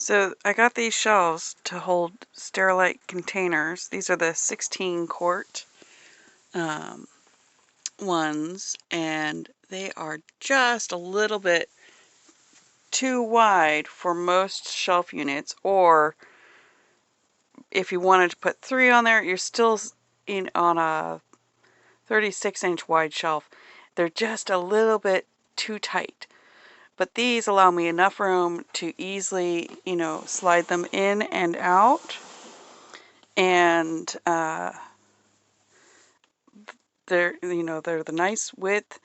So I got these shelves to hold Sterilite containers. These are the 16 quart ones, and they are just a little bit too wide for most shelf units, or if you wanted to put 3 on there, you're still on a 36-inch wide shelf. They're just a little bit too tight. But these allow me enough room to easily, slide them in and out. And they're the nice width.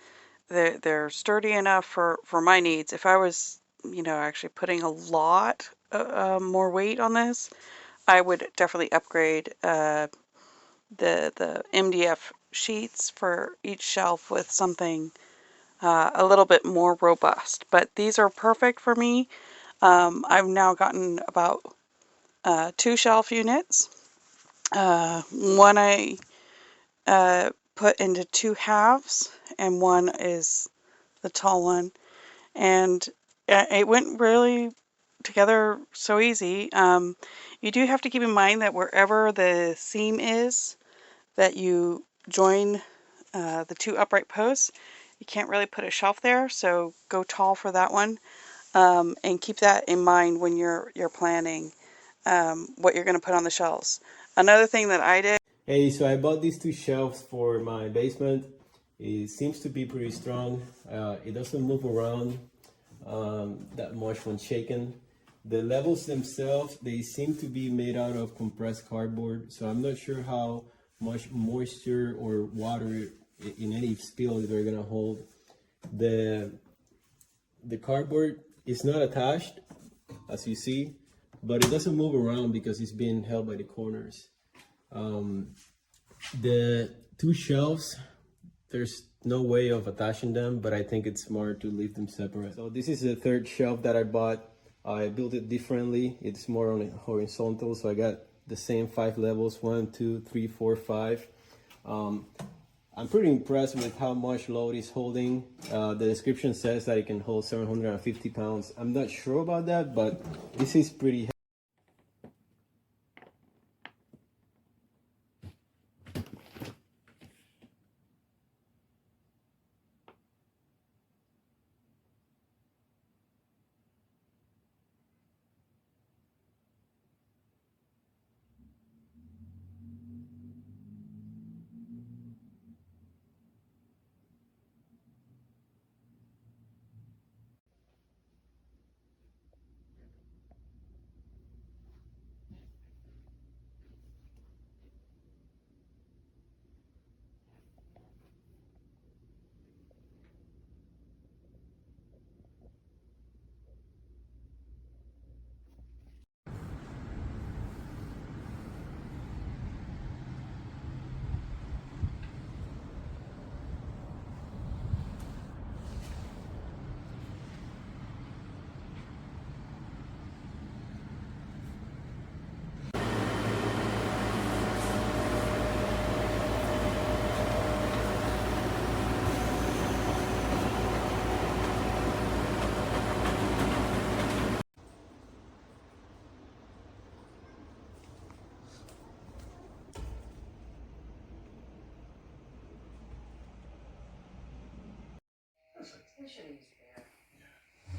They're sturdy enough for my needs. If I was, actually putting a lot more weight on this, I would definitely upgrade the MDF sheets for each shelf with something a little bit more robust. But these are perfect for me. I've now gotten about 2 shelf units. One I put into 2 halves, and one is the tall one. And it went really together so easy. You do have to keep in mind that wherever the seam is that you join the 2 upright posts, you can't really put a shelf there, so go tall for that one. And keep that in mind when you're planning what you're going to put on the shelves. Another thing that I did. Hey, so I bought these 2 shelves for my basement. It seems to be pretty strong. It doesn't move around that much when shaken. The levels themselves, they seem to be made out of compressed cardboard, so I'm not sure how much moisture or water in any spill they're gonna hold. The cardboard is not attached, as you see, but it doesn't move around because it's being held by the corners. The 2 shelves, there's no way of attaching them, but I think it's smart to leave them separate. So this is the 3rd shelf that I bought. I built it differently. It's more on a horizontal, so I got the same 5 levels, 1, 2, 3, 4, 5. I'm pretty impressed with how much load it's holding. The description says that it can hold 750 pounds. I'm not sure about that, but this is pretty heavy.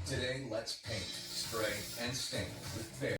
Today, let's paint, spray, and stain with Behr.